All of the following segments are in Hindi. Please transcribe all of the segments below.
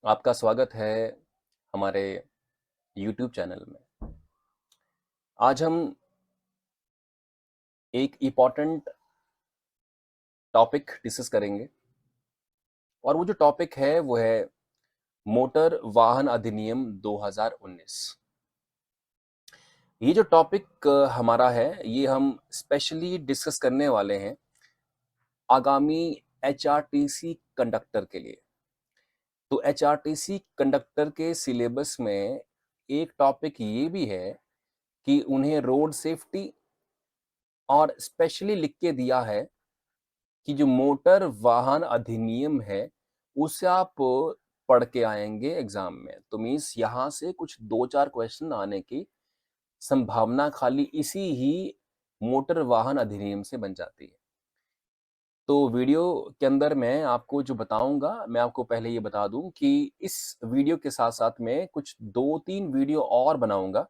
आपका स्वागत है हमारे YouTube चैनल में। आज हम एक इम्पोर्टेंट टॉपिक डिस्कस करेंगे और वो जो टॉपिक है वो है मोटर वाहन अधिनियम 2019। ये जो टॉपिक हमारा है ये हम स्पेशली डिस्कस करने वाले हैं आगामी HRTC कंडक्टर के लिए। तो HRTC कंडक्टर के सिलेबस में एक टॉपिक ये भी है कि उन्हें रोड सेफ्टी और स्पेशली लिख के दिया है कि जो मोटर वाहन अधिनियम है उसे आप पढ़ के आएंगे एग्जाम में। तो मीन्स यहाँ से कुछ 2-4 क्वेश्चन आने की संभावना खाली इसी ही मोटर वाहन अधिनियम से बन जाती है। तो वीडियो के अंदर मैं आपको जो बताऊंगा, मैं आपको पहले ये बता दूं कि इस वीडियो के साथ साथ मैं कुछ 2-3 वीडियो और बनाऊंगा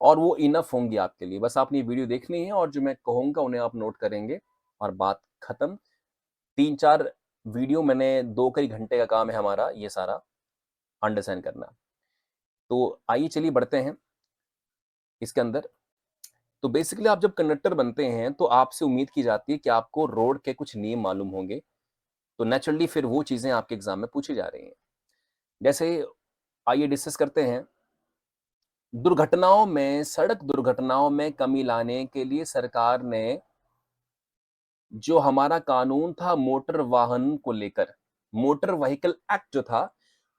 और वो इनफ होंगी आपके लिए। बस आपने वीडियो देखनी है और जो मैं कहूंगा उन्हें आप नोट करेंगे और बात खत्म। 3-4 वीडियो मैंने 2 कई घंटे का काम है हमारा ये सारा अंडरस्टैंड करना। तो आइए चलिए बढ़ते हैं इसके अंदर। तो बेसिकली आप जब कंडक्टर बनते हैं तो आपसे उम्मीद की जाती है कि आपको रोड के कुछ नियम मालूम होंगे। तो नेचुरली फिर वो चीज़ें आपके एग्जाम में पूछी जा रही हैं। जैसे आइए डिस्कस करते हैं। दुर्घटनाओं में, सड़क दुर्घटनाओं में कमी लाने के लिए सरकार ने जो हमारा कानून था मोटर वाहन को लेकर, मोटर व्हीकल एक्ट जो था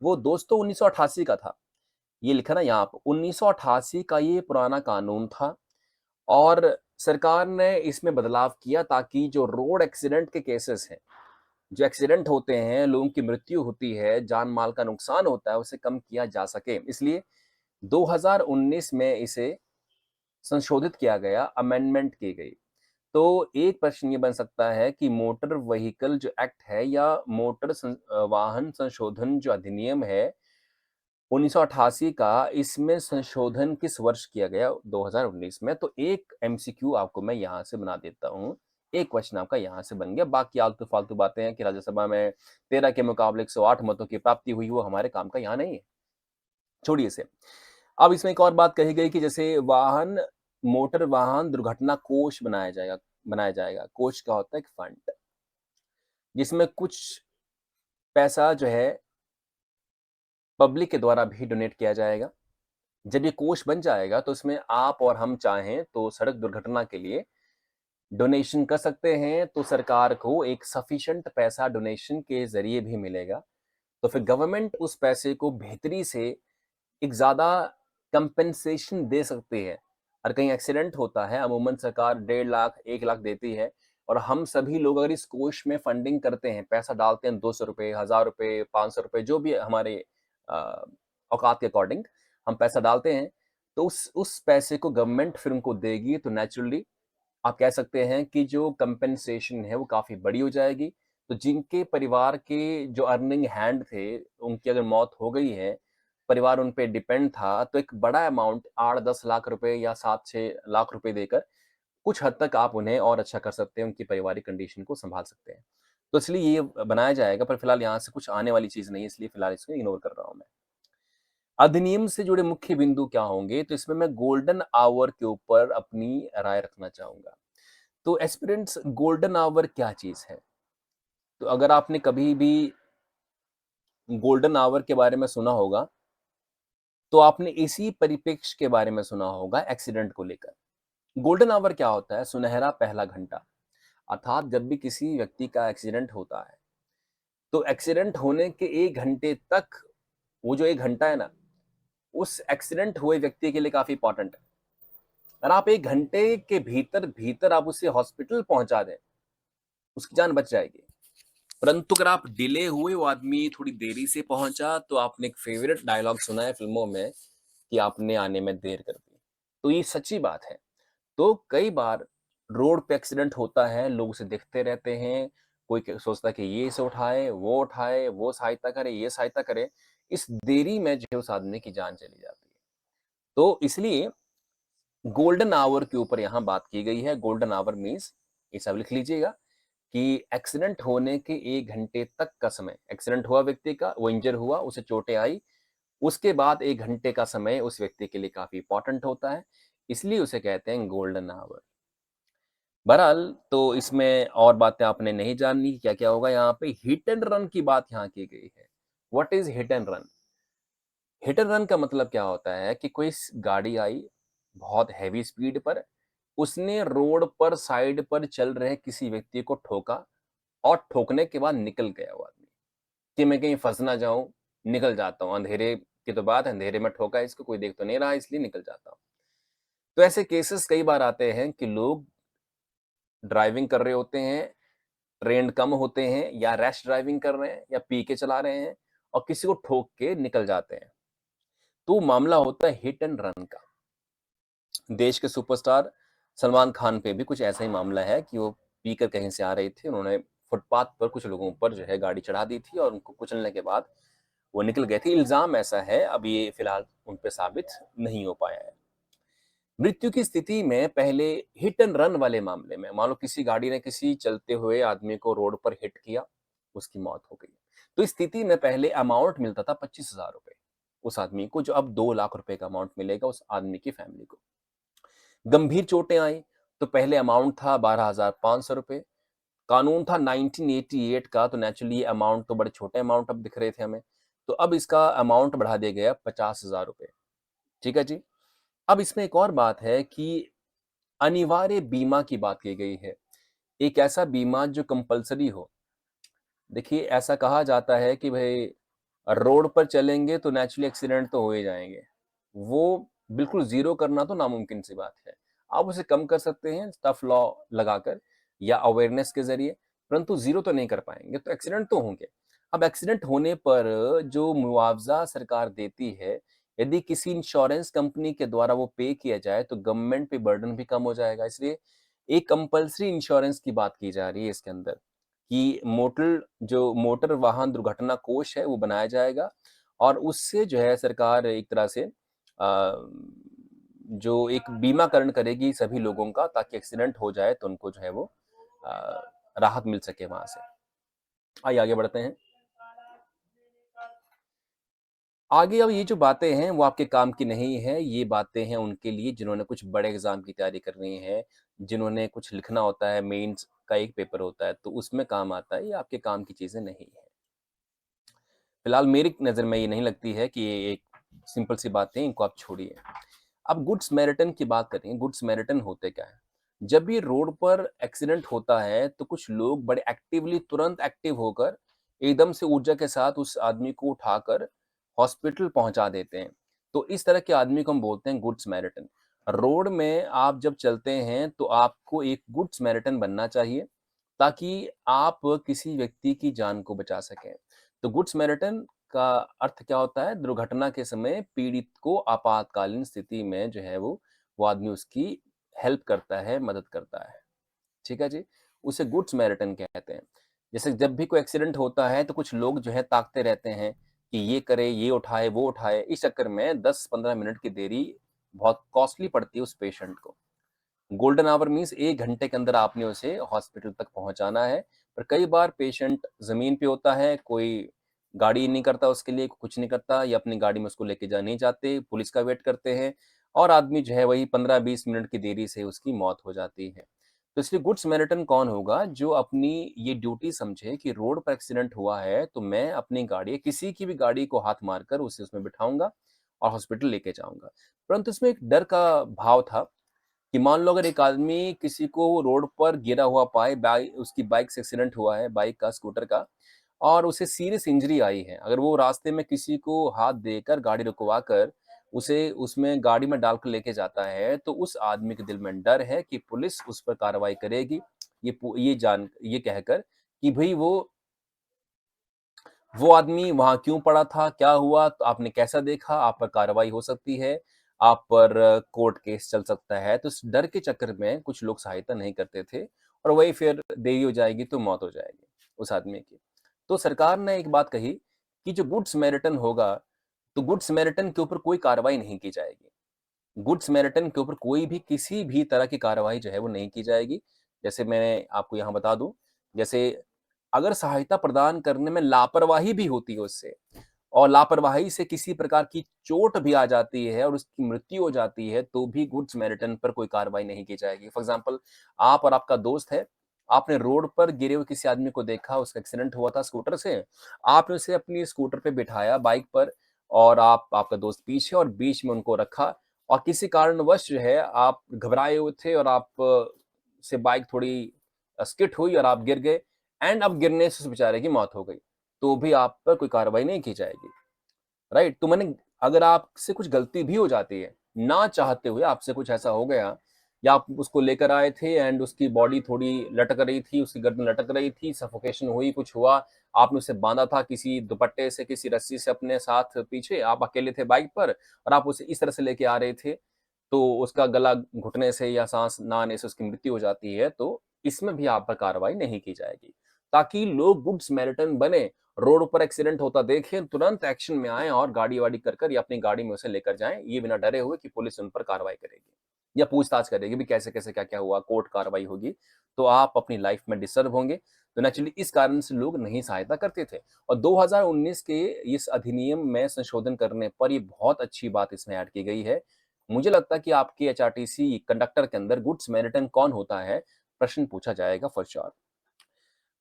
वो दोस्तों 1988 का था। ये लिखा ना यहाँ पर 1988 का ये पुराना कानून था और सरकार ने इसमें बदलाव किया ताकि जो रोड एक्सीडेंट के केसेस हैं, जो एक्सीडेंट होते हैं, लोगों की मृत्यु होती है, जान माल का नुकसान होता है, उसे कम किया जा सके। इसलिए 2019 में इसे संशोधित किया गया, अमेंडमेंट की गई। तो एक प्रश्न ये बन सकता है कि मोटर व्हीकल जो एक्ट है या मोटर वाहन संशोधन जो अधिनियम है 1988 का, इसमें संशोधन किस वर्ष किया गया? 2019 में। तो एक एमसीक्यू आपको मैं यहाँ से बना देता हूँ। एक क्वेश्चन आपका यहाँ से बन गया। बाकी आलतू फालतू बातें हैं कि राज्यसभा में 13 के मुकाबले 108 मतों की प्राप्ति हुई, वो हमारे काम का यहाँ नहीं है, छोड़िए इसे। अब इसमें एक और बात कही गई कि जैसे मोटर वाहन दुर्घटना कोष बनाया जाएगा। कोष क्या होता है? एक फंड जिसमें कुछ पैसा जो है पब्लिक के द्वारा भी डोनेट किया जाएगा। जब ये कोष बन जाएगा तो इसमें आप और हम चाहें तो सड़क दुर्घटना के लिए डोनेशन कर सकते हैं। तो सरकार को एक सफिशिएंट पैसा डोनेशन के जरिए भी मिलेगा। तो फिर गवर्नमेंट उस पैसे को बेहतरी से एक ज़्यादा कंपेंसेशन दे सकती है। और कहीं एक्सीडेंट होता है, अमूमन सरकार 1.5 लाख 1 लाख देती है और हम सभी लोग अगर इस कोष में फंडिंग करते हैं, पैसा डालते हैं, 200 रुपये, 1000 रुपये, 500 रुपये, जो भी हमारे औकात के अकॉर्डिंग हम पैसा डालते हैं, तो उस पैसे को गवर्नमेंट फिर उनको देगी। तो नेचुरली आप कह सकते हैं कि जो कंपेंसेशन है वो काफ़ी बड़ी हो जाएगी। तो जिनके परिवार के जो अर्निंग हैंड थे, उनकी अगर मौत हो गई है, परिवार उन पे डिपेंड था, तो एक बड़ा अमाउंट 8-10 लाख रुपए या 7-6 लाख रुपए देकर कुछ हद तक आप उन्हें और अच्छा कर सकते हैं, उनकी पारिवारिक कंडीशन को सँभाल सकते हैं। तो इसलिए ये बनाया जाएगा, पर फिलहाल यहाँ से कुछ आने वाली चीज़ नहीं है, इसलिए फिलहाल इसको इग्नोर कर रहा हूँ मैं। अधिनियम से जुड़े मुख्य बिंदु क्या होंगे? तो इसमें मैं गोल्डन आवर के ऊपर अपनी राय रखना चाहूँगा। तो एस्पिरेंट्स, गोल्डन आवर क्या चीज़ है? तो अगर आपने कभी भी गोल्डन आवर के बारे में सुना होगा, तो आपने इसी परिप्रेक्ष्य के बारे में सुना होगा एक्सीडेंट को लेकर। गोल्डन आवर क्या होता है? सुनहरा पहला घंटा। अर्थात जब भी किसी व्यक्ति का एक्सीडेंट होता है, तो एक्सीडेंट होने के 1 घंटे तक, वो जो 1 घंटा है ना, उस एक्सीडेंट हुए व्यक्ति के लिए काफ़ी इम्पोर्टेंट है। अगर आप 1 घंटे के भीतर आप उसे हॉस्पिटल पहुँचा दें, उसकी जान बच जाएगी। परंतु अगर आप डिले हुए, वो आदमी थोड़ी देरी से पहुंचा, तो आपने एक फेवरेट डायलॉग सुना है फिल्मों में कि आपने आने में देर कर दी। तो ये सच्ची बात है। तो कई बार रोड पे एक्सीडेंट होता है, लोग उसे देखते रहते हैं। कोई सोचता है कि ये इसे उठाए, वो सहायता करे, ये सहायता करे। इस देरी में जो है उस आदमी की जान चली जाती है। तो इसलिए गोल्डन आवर के ऊपर यहाँ बात की गई है। गोल्डन आवर मीन्स, ये सब लिख लीजिएगा कि एक्सीडेंट होने के 1 घंटे तक का समय, एक्सीडेंट हुआ व्यक्ति का, वो इंजर हुआ, उसे चोटें आई, उसके बाद 1 घंटे का समय उस व्यक्ति के लिए काफ़ी इम्पोर्टेंट होता है, इसलिए उसे कहते हैं गोल्डन आवर। बहरहाल तो इसमें और बातें आपने नहीं जाननी, क्या-क्या होगा यहाँ पे, हिट एंड रन की बात यहाँ की गई है। What is hit and run? Hit and run का मतलब क्या होता है कि कोई गाड़ी आई बहुत हैवी स्पीड पर, उसने रोड पर साइड पर चल रहे किसी व्यक्ति को ठोका और ठोकने के बाद निकल गया वो आदमी कि मैं कहीं फंस ना जाऊं, निकल जाता हूं, अंधेरे की तो बात है, अंधेरे में ठोका इसको, कोई देख तो नहीं रहा इसलिए निकल जाता हूं। तो ऐसे केसेस कई बार आते हैं कि लोग ड्राइविंग कर रहे होते हैं, ट्रेंड कम होते हैं या रैश ड्राइविंग कर रहे हैं या पी के चला रहे हैं और किसी को ठोक के निकल जाते हैं। तो मामला होता है हिट एंड रन का। देश के सुपरस्टार सलमान खान पे भी कुछ ऐसा ही मामला है कि वो पीकर कहीं से आ रहे थे, उन्होंने फुटपाथ पर कुछ लोगों पर जो है गाड़ी चढ़ा दी थी और उनको कुचलने के बाद वो निकल गए थे। इल्जाम ऐसा है, अब ये फिलहाल उन पे साबित नहीं हो पाया है। मृत्यु की स्थिति में पहले हिट एंड रन वाले मामले में मान लो किसी गाड़ी ने किसी चलते हुए आदमी को रोड पर हिट किया, उसकी मौत हो गई, तो इस स्थिति में पहले अमाउंट मिलता था 25,000 रुपए उस आदमी को, जो अब 2 लाख रुपए का अमाउंट मिलेगा उस आदमी की फैमिली को। गंभीर चोटें आई तो पहले अमाउंट था 12,500 रुपए। कानून था 1988 का, तो नेचुरली ये अमाउंट तो बड़े छोटे अमाउंट अब दिख रहे थे हमें, तो अब इसका अमाउंट बढ़ा दिया गया 50,000 रुपए। ठीक है जी। अब इसमें एक और बात है कि अनिवार्य बीमा की बात की गई है, एक ऐसा बीमा जो कंपलसरी हो। देखिए ऐसा कहा जाता है कि भाई रोड पर चलेंगे तो नेचुरली एक्सीडेंट तो हो ही जाएंगे, वो बिल्कुल जीरो करना तो नामुमकिन सी बात है। आप उसे कम कर सकते हैं टफ लॉ लगाकर या अवेयरनेस के जरिए, परंतु जीरो तो नहीं कर पाएंगे, तो एक्सीडेंट तो होंगे। अब एक्सीडेंट होने पर जो मुआवजा सरकार देती है, यदि किसी इंश्योरेंस कंपनी के द्वारा वो पे किया जाए तो गवर्नमेंट पे बर्डन भी कम हो जाएगा। इसलिए एक कंपल्सरी इंश्योरेंस की बात की जा रही है इसके अंदर कि मोटर वाहन दुर्घटना कोष है वो बनाया जाएगा और उससे जो है सरकार एक तरह से जो एक बीमाकरण करेगी सभी लोगों का, ताकि एक्सीडेंट हो जाए तो उनको जो है वो अ, राहत मिल सके वहां से। आइए आगे बढ़ते हैं। आगे अब ये जो बातें हैं वो आपके काम की नहीं है, ये बातें हैं उनके लिए जिन्होंने कुछ बड़े एग्जाम की तैयारी करनी है, जिन्होंने कुछ लिखना होता है, मेंस का एक पेपर होता है तो उसमें काम आता है, ये आपके काम की चीजें नहीं है। फिलहाल मेरी नज़र में ये नहीं लगती है कि ये एक सिंपल सी बातें हैं, इनको आप छोड़िए। अब गुड समैरिटन की बात करें, गुड समैरिटन होते क्या है? जब भी रोड पर एक्सीडेंट होता है तो कुछ लोग बड़े एक्टिवली तुरंत एक्टिव होकर एकदम से ऊर्जा के साथ उस आदमी को उठाकर हॉस्पिटल पहुंचा देते हैं। तो इस तरह के आदमी को हम बोलते हैं गुड समैरिटन। रोड में आप जब चलते हैं तो आपको एक गुड समैरिटन बनना चाहिए ताकि आप किसी व्यक्ति की जान को बचा सकें। तो गुड समैरिटन का अर्थ क्या होता है? दुर्घटना के समय पीड़ित को आपातकालीन स्थिति में जो है वो आदमी उसकी हेल्प करता है, मदद करता है। ठीक है जी? उसे गुड समैरिटन कहते हैं। जैसे जब भी कोई एक्सीडेंट होता है तो कुछ लोग जो है ताकते रहते हैं कि ये करे, ये उठाए, वो उठाए। इस चक्कर में 10-15 मिनट की देरी बहुत कॉस्टली पड़ती है उस पेशेंट को। गोल्डन आवर मीन्स 1 घंटे के अंदर आपने उसे हॉस्पिटल तक पहुंचाना है। पर कई बार पेशेंट ज़मीन पे होता है, कोई गाड़ी नहीं करता उसके लिए, कुछ नहीं करता या अपनी गाड़ी में उसको लेके जा नहीं जाते, पुलिस का वेट करते हैं और आदमी जो है वही 15-20 मिनट की देरी से उसकी मौत हो जाती है। तो इसलिए गुड समैरिटन कौन होगा? जो अपनी ये ड्यूटी समझे कि रोड पर एक्सीडेंट हुआ है तो मैं अपनी गाड़ी, किसी की भी गाड़ी को हाथ मारकर उसे उसमें बिठाऊंगा और हॉस्पिटल लेके जाऊंगा। परंतु इसमें एक डर का भाव था कि मान लो अगर एक आदमी किसी को रोड पर गिरा हुआ पाए, उसकी बाइक से एक्सीडेंट हुआ है, बाइक का, स्कूटर का, और उसे सीरियस इंजरी आई है, अगर वो रास्ते में किसी को हाथ देकर गाड़ी रुकवा कर उसे उसमें गाड़ी में डालकर लेके जाता है तो उस आदमी के दिल में डर है कि पुलिस उस पर कार्रवाई करेगी, ये कहकर कि भाई वो आदमी वहां क्यों पड़ा था, क्या हुआ, तो आपने कैसा देखा, आप पर कार्रवाई हो सकती है, आप पर कोर्ट केस चल सकता है। तो इस डर के चक्कर में कुछ लोग सहायता नहीं करते थे और वही फिर देरी हो जाएगी तो मौत हो जाएगी उस आदमी की। तो सरकार ने एक बात कही कि जो गुड समैरिटन होगा तो गुड समैरिटन के ऊपर कोई कार्रवाई नहीं की जाएगी। गुड समैरिटन के ऊपर कोई भी किसी भी तरह की कार्रवाई जो है वो नहीं की जाएगी। जैसे मैं आपको यहाँ बता दूं जैसे अगर सहायता प्रदान करने में लापरवाही भी होती है उससे, और लापरवाही से किसी प्रकार की चोट भी आ जाती है और उसकी मृत्यु हो जाती है, तो भी गुड समैरिटन पर कोई कार्रवाई नहीं की जाएगी। फॉर एग्जाम्पल, आप और आपका दोस्त है, आपने रोड पर गिरे हुए किसी आदमी को देखा, उसका एक्सीडेंट हुआ था स्कूटर से, आपने उसे अपनी स्कूटर पे बिठाया बाइक पर, और आपका दोस्त पीछे और बीच में उनको रखा, और किसी कारणवश जो है आप घबराए हुए थे और आप से बाइक थोड़ी स्किड हुई और आप गिर गए, एंड अब गिरने से उस बेचारे की मौत हो गई, तो भी आप पर कोई कार्रवाई नहीं की जाएगी, राइट? तो मैंने, अगर आपसे कुछ गलती भी हो जाती है, ना चाहते हुए आपसे कुछ ऐसा हो गया, या आप उसको लेकर आए थे एंड उसकी बॉडी थोड़ी लटक रही थी, उसकी गर्दन लटक रही थी, सफोकेशन हुई, कुछ हुआ, आपने उसे बांधा था किसी दुपट्टे से, किसी रस्सी से अपने साथ पीछे, आप अकेले थे बाइक पर और आप उसे इस तरह से लेके आ रहे थे, तो उसका गला घुटने से या सांस ना आने से उसकी मृत्यु हो जाती है, तो इसमें भी आप पर कार्रवाई नहीं की जाएगी, ताकि लोग गुड समैरिटन बने, रोड पर एक्सीडेंट होता देखें, तुरंत एक्शन में आए और गाड़ी वाड़ी कर या अपनी गाड़ी में उसे लेकर जाएं, ये बिना डरे हुए कि पुलिस उन पर कार्रवाई करेगी या पूछताछ करेगी भी कैसे कैसे क्या क्या हुआ, कोर्ट कार्रवाई होगी, तो आप अपनी लाइफ में डिस्टर्ब होंगे। तो नेचुरली इस कारण से लोग नहीं सहायता करते थे, और 2019 के इस अधिनियम में संशोधन करने पर ये बहुत अच्छी बात इसमें ऐड की गई है। मुझे लगता है कि आपके एचआरटीसी कंडक्टर के अंदर गुड समैरिटन कौन होता है, प्रश्न पूछा जाएगा फॉर श्योर।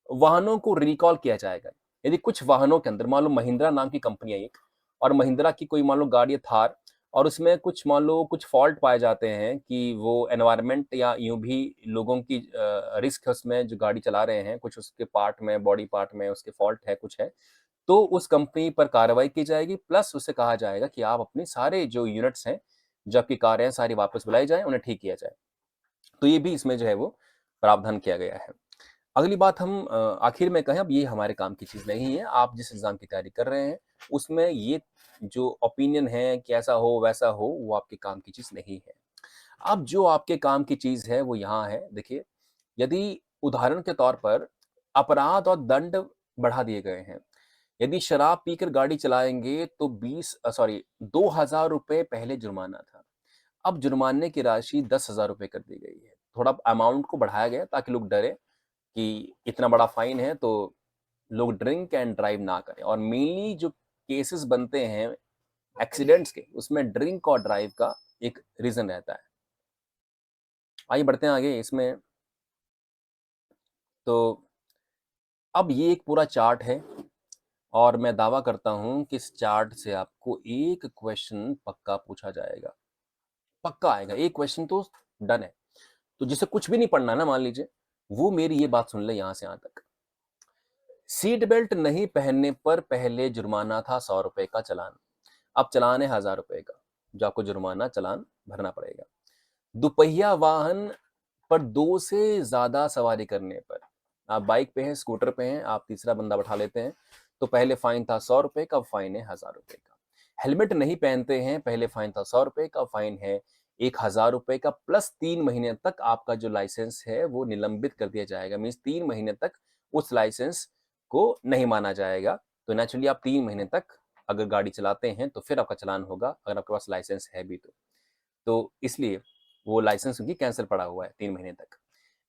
वाहनों को रिकॉल किया जाएगा। यदि कुछ वाहनों के अंदर, मान लो महिंद्रा नाम की कंपनी है एक, और महिंद्रा की कोई मान लो गाड़ी है थार, और उसमें कुछ मान लो कुछ फॉल्ट पाए जाते हैं कि वो एनवायरनमेंट या यूं भी लोगों की रिस्क है उसमें, जो गाड़ी चला रहे हैं, कुछ उसके पार्ट में, बॉडी पार्ट में उसके फॉल्ट है, कुछ है, तो उस कंपनी पर कार्रवाई की जाएगी, प्लस उससे कहा जाएगा कि आप अपने सारे जो यूनिट्स हैं, जो आपकी कारें हैं, सारी वापस बुलाई जाए, उन्हें ठीक किया जाए। तो ये भी इसमें जो है वो प्रावधान किया गया है। अगली बात हम आखिर में कहें, अब ये हमारे काम की चीज़ नहीं है, आप जिस एग्ज़ाम की तैयारी कर रहे हैं, उसमें ये जो ओपिनियन है कि ऐसा हो, वैसा हो, वो आपके काम की चीज़ नहीं है। अब जो आपके काम की चीज़ है, वो यहाँ है, देखिए, यदि उदाहरण के तौर पर अपराध और दंड बढ़ा दिए गए हैं। यदि शराब पीकर गाड़ी चलाएँगे तो 2,000 रुपए पहले जुर्माना था। अब जुर्माने की राशि 10,000 रुपए कर दी गई है। थोड़ा अमाउंट को बढ़ाया गया ताकि लोग डरें कि इतना बड़ा फाइन है, तो लोग ड्रिंक एंड ड्राइव ना करें, और मेनली जो केसेस बनते हैं एक्सीडेंट्स के, उसमें ड्रिंक और ड्राइव का एक रीजन रहता है। आइए बढ़ते हैं आगे इसमें। तो अब ये एक पूरा चार्ट है, और मैं दावा करता हूं कि इस चार्ट से आपको एक क्वेश्चन पक्का पूछा जाएगा, पक्का आएगा एक क्वेश्चन तो, डन है। तो जिसे कुछ भी नहीं पढ़ना ना, मान लीजिए, वो मेरी ये बात सुन ले यहां से यहां तक। सीट बेल्ट नहीं पहनने पर पहले जुर्माना था 100 रुपए का चालान, अब चालान है 1,000 रुपए का, जो आपको जुर्माना चालान भरना पड़ेगा। दुपहिया वाहन पर 2 से ज्यादा सवारी करने पर, आप बाइक पे हैं, स्कूटर पे हैं, आप तीसरा बंदा बैठा लेते हैं, तो पहले फाइन था 100 रुपए का, अब फाइन है 1,000 रुपए का। हेलमेट नहीं पहनते हैं, पहले फाइन था 100 रुपए का, फाइन है 1,000 रुपए का, प्लस 3 महीने तक आपका जो लाइसेंस है वो निलंबित कर दिया जाएगा। मीन्स 3 महीने तक उस लाइसेंस को नहीं माना जाएगा। तो नेचुरली आप 3 महीने तक अगर गाड़ी चलाते हैं तो फिर आपका चालान होगा, अगर आपके पास लाइसेंस है भी तो इसलिए वो लाइसेंस उनकी कैंसिल पड़ा हुआ है 3 महीने तक।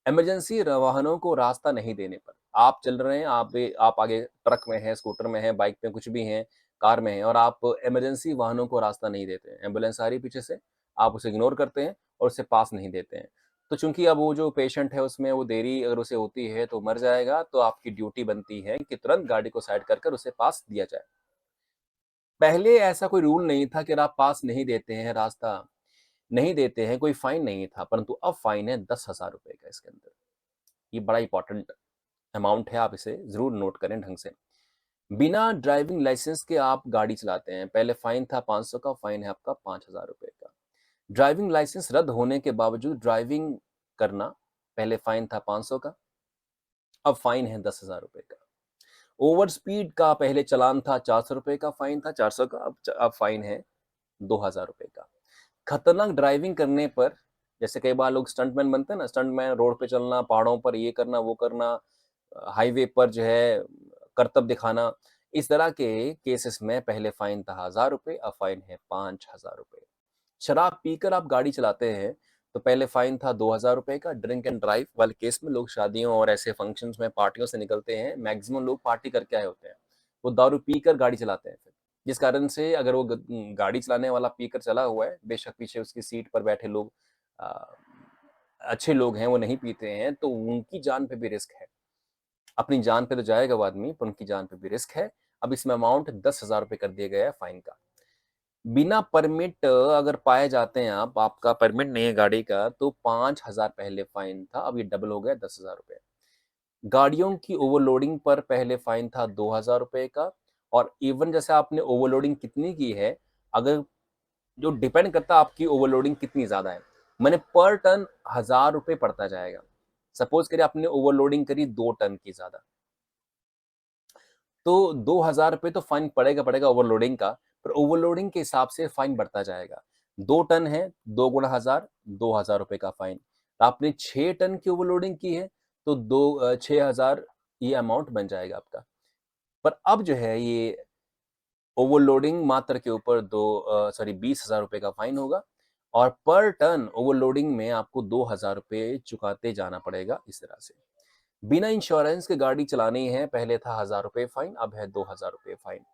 इमरजेंसी वाहनों को रास्ता नहीं देने पर, आप चल रहे हैं, आप आगे ट्रक में हैं, स्कूटर में हैं, बाइक पे कुछ भी हैं, कार में हैं, और आप इमरजेंसी वाहनों को रास्ता नहीं देते हैं, एम्बुलेंस आ रही है पीछे से, आप उसे इग्नोर करते हैं और उससे पास नहीं देते हैं, तो चूंकि अब वो जो पेशेंट है उसमें वो देरी अगर उसे होती है तो मर जाएगा, तो आपकी ड्यूटी बनती है कि तुरंत गाड़ी को साइड कर कर उसे पास दिया जाए। पहले ऐसा कोई रूल नहीं था कि अगर आप पास नहीं देते हैं, रास्ता नहीं देते हैं, कोई फाइन नहीं था, परंतु अब फाइन है 10,000 रुपए का इसके अंदर। ये बड़ा इंपॉर्टेंट अमाउंट है, आप इसे जरूर नोट करें ढंग से। बिना ड्राइविंग लाइसेंस के आप गाड़ी चलाते हैं, पहले फाइन था 500 का, फाइन है आपका 5,000 रुपए का। ड्राइविंग लाइसेंस रद्द होने के बावजूद ड्राइविंग करना, पहले फाइन था 500 का, अब फाइन है 10,000 रुपए का। ओवर स्पीड का पहले चालान था 400 रुपए का, फाइन था 400 का, अब फाइन है 2,000 रुपए का। खतरनाक ड्राइविंग करने पर, जैसे कई बार लोग स्टंटमैन बनते हैं ना, स्टंटमैन रोड पे चलना, पहाड़ों पर ये करना वो करना, हाईवे पर जो है करतब दिखाना, इस तरह के केसेस में पहले फाइन था 1,000 रुपए, अब फाइन है 5,000 रुपए। शराब पीकर आप गाड़ी चलाते हैं तो पहले फाइन था 2000 रुपए का। ड्रिंक एंड ड्राइव वाले केस में लोग शादियों और ऐसे फंक्शंस में पार्टियों से निकलते हैं, मैक्सिमम लोग पार्टी करके आए होते हैं, वो दारू पीकर गाड़ी चलाते हैं फिर, जिस कारण से अगर वो गाड़ी चलाने वाला पीकर चला हुआ है, बेशक पीछे उसकी सीट पर बैठे लोग अच्छे लोग हैं, वो नहीं पीते हैं, तो उनकी जान पे भी रिस्क है। अपनी जान पे तो जाएगा वो आदमी, पर उनकी जान पे भी रिस्क है। अब इसमें अमाउंट 10,000 रुपए कर दिया गया है फाइन का। बिना परमिट अगर पाए जाते हैं आप, आपका परमिट नहीं है गाड़ी का, तो 5,000 पहले फाइन था, अब ये डबल हो गया 10,000 रुपए। गाड़ियों की ओवरलोडिंग पर पहले फाइन था 2,000 रुपए का, और इवन जैसे आपने ओवरलोडिंग कितनी की है, अगर जो डिपेंड करता है आपकी ओवरलोडिंग कितनी ज्यादा है, मैंने पर टन 1,000 रुपए पड़ता जाएगा। सपोज करिए आपने ओवरलोडिंग करी 2 टन की ज्यादा, तो 2,000 रुपए तो फाइन पड़ेगा पड़ेगा ओवरलोडिंग का, पर ओवरलोडिंग के हिसाब से फाइन बढ़ता जाएगा। 2 टन है, 2 गुणा 1,000, 2,000 रुपए का फाइन। आपने 6 टन की ओवरलोडिंग की है, तो 6,000 ये अमाउंट बन जाएगा आपका। पर अब जो है ये ओवरलोडिंग मात्र के ऊपर 20,000 रुपए का फाइन होगा, और पर टन ओवरलोडिंग में आपको 2,000 रुपए चुकाते जाना पड़ेगा। इस तरह से बिना इंश्योरेंस के गाड़ी चलानी है, पहले था 1,000 रुपए फाइन, अब है 2,000 रुपए फाइन।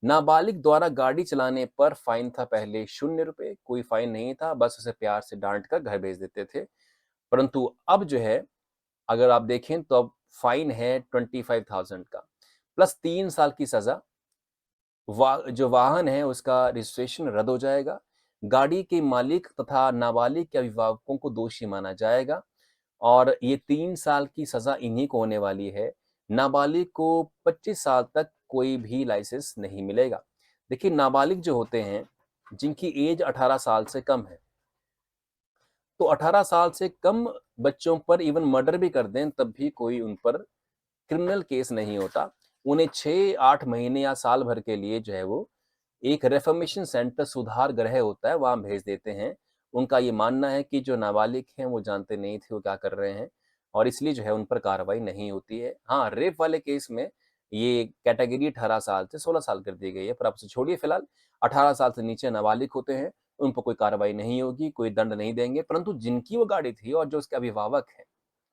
नाबालिग द्वारा गाड़ी चलाने पर फाइन था पहले 0 रुपए, कोई फाइन नहीं था, बस उसे प्यार से डांट कर घर भेज देते थे। परंतु अब जो है, अगर आप देखें तो अब फाइन है 25,000 का, प्लस 3 साल की सजा। जो वाहन है उसका रजिस्ट्रेशन रद्द हो जाएगा। गाड़ी के मालिक तथा नाबालिग के अभिभावकों को दोषी माना जाएगा, और ये 3 साल की सजा इन्हीं को होने वाली है। नाबालिग को 25 साल तक कोई भी लाइसेंस नहीं मिलेगा। देखिए, नाबालिग जो होते हैं, जिनकी एज 18 साल से कम है, तो 18 साल से कम बच्चों पर इवन मर्डर भी कर दें तब भी कोई उन पर क्रिमिनल केस नहीं होता। उन्हें 6-8 महीने या साल भर के लिए जो है वो एक रेफॉर्मेशन सेंटर, सुधार गृह होता है, वहां भेज देते हैं। उनका ये मानना है कि जो नाबालिग हैं वो जानते नहीं थे वो क्या कर रहे हैं, और इसलिए जो है उन पर कार्रवाई नहीं होती है। हाँ, रेप वाले केस में ये कैटेगरी 18 साल से 16 साल कर दी गई है, पर आप उसे छोड़िए फिलहाल। 18 साल से नीचे नाबालिग होते हैं, उन पर कोई कार्रवाई नहीं होगी, कोई दंड नहीं देंगे। परंतु जिनकी वो गाड़ी थी और जो उसके अभिभावक हैं,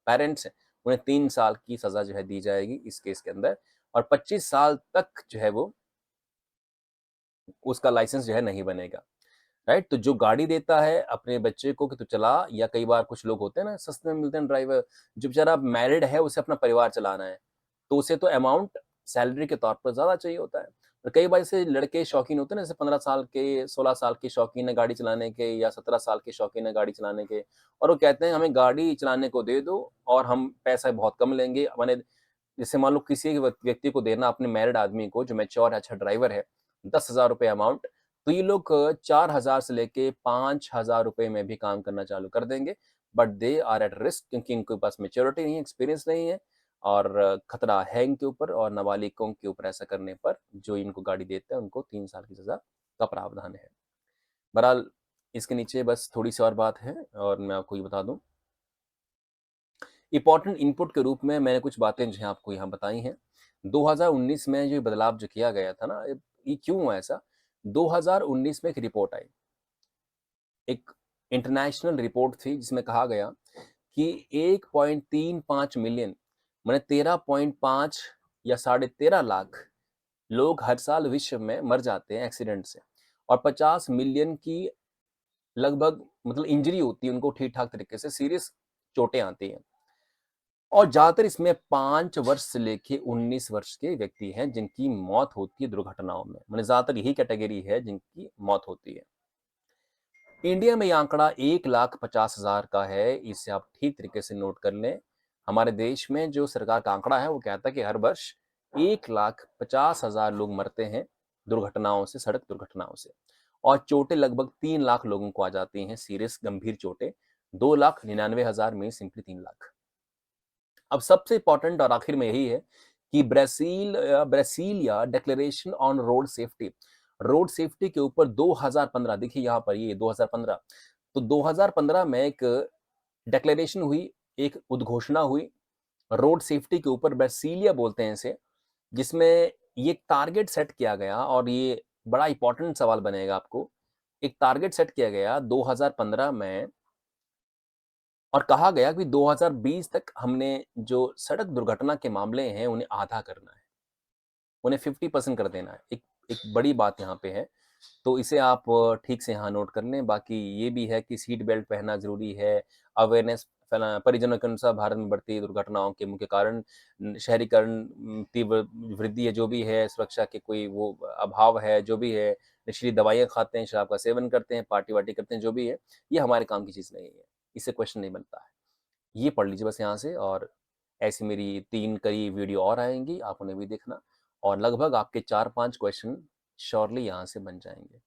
पेरेंट्स हैं, उन्हें 3 साल की सजा जो है दी जाएगी इस केस के अंदर, और 25 साल तक जो है वो उसका लाइसेंस जो है नहीं बनेगा। राइट? तो जो गाड़ी देता है अपने बच्चे को कि तू चला, या कई बार कुछ लोग होते हैं ना, सस्ते में मिलते हैं ड्राइवर, जो बेचारा मैरिड है, उसे अपना परिवार चलाना है, तो उसे तो अमाउंट सैलरी के तौर पर ज्यादा चाहिए होता है। और कई बार ऐसे लड़के शौकीन होते हैं ना, जैसे 15 साल के, 16 साल के शौकीन है गाड़ी चलाने के, या 17 साल के शौकीन है गाड़ी चलाने के, और वो कहते हैं हमें गाड़ी चलाने को दे दो और हम पैसा बहुत कम लेंगे। मैंने, जैसे मान लो किसी व्यक्ति को देना, अपने मैरिड आदमी को जो मैच्योर है, अच्छा ड्राइवर है, 10,000 रुपए अमाउंट, तो ये लोग 4,000 से लेके 5,000 रुपए में भी काम करना चालू कर देंगे। But they are at risk, क्योंकि इनके पास मेच्योरिटी नहीं है, एक्सपीरियंस नहीं है, और खतरा है इनके ऊपर, और नाबालिगों के ऊपर ऐसा करने पर जो इनको गाड़ी देते हैं उनको 3 साल की सजा का प्रावधान है। बहरहाल, इसके नीचे बस थोड़ी सी और बात है, और मैं आपको ये बता दूं, इंपॉर्टेंट इनपुट के रूप में मैंने कुछ बातें जो है आपको यहाँ बताई हैं। 2019 में जो बदलाव जो किया गया था ना, ये क्यों हुआ ऐसा? 2019 में एक रिपोर्ट आई, एक इंटरनेशनल रिपोर्ट थी, जिसमें कहा गया कि 1.35 मिलियन, मैंने 13.5 या 13.5 लाख लोग हर साल विश्व में मर जाते हैं एक्सीडेंट से, और 50 मिलियन की लगभग मतलब इंजरी होती है उनको, ठीक ठाक तरीके से सीरियस चोटें आती हैं। और ज्यादातर इसमें 5 वर्ष से लेके 19 वर्ष के व्यक्ति हैं जिनकी मौत होती है दुर्घटनाओं में। मैंने ज्यादातर यही कैटेगरी है जिनकी मौत होती है। इंडिया में ये आंकड़ा 1,50,000 का है, इसे आप ठीक तरीके से नोट कर लें। हमारे देश में जो सरकार का आंकड़ा है वो कहता है कि हर वर्ष 1,50,000 लोग मरते हैं दुर्घटनाओं से, सड़क दुर्घटनाओं से, और चोटें लगभग 3 लाख लोगों को आ जाती हैं, सीरियस गंभीर चोटें। 2,99,000 में सिंपली 3 लाख। अब सबसे इंपॉर्टेंट और आखिर में यही है कि Brasilia declaration on road safety, road safety के ऊपर 2015, देखिए यहाँ पर ये 2015, तो 2015 में एक डिक्लेरेशन हुई, एक उद्घोषणा हुई रोड सेफ्टी के ऊपर, ब्रासीलिया बोलते हैं इसे, जिसमें ये टारगेट सेट किया गया, और ये बड़ा इंपॉर्टेंट सवाल बनेगा आपको। एक टारगेट सेट किया गया 2015 में और कहा गया कि 2020 तक हमने जो सड़क दुर्घटना के मामले हैं, उन्हें आधा करना है, उन्हें 50% कर देना है। एक बड़ी बात यहाँ पे है, तो इसे आप ठीक से यहाँ नोट कर लें। बाकी ये भी है कि सीट बेल्ट पहनना ज़रूरी है, अवेयरनेस फैलाना। परिजनों के अनुसार भारत में बढ़ती दुर्घटनाओं के मुख्य कारण शहरीकरण, तीव्र वृद्धि है, जो भी है, सुरक्षा के कोई वो अभाव है, जो भी है, नशीली दवाइयाँ खाते हैं, शराब का सेवन करते हैं, पार्टी-वार्टी करते हैं, जो भी है, ये हमारे काम की चीज़ नहीं है। इससे क्वेश्चन नहीं बनता है। ये पढ़ लीजिए बस यहाँ से, और ऐसी मेरी 3 कई वीडियो और आएँगी, आप उन्हें भी देखना, और लगभग आपके 4-5 क्वेश्चन श्योरली यहाँ से बन जाएँगे।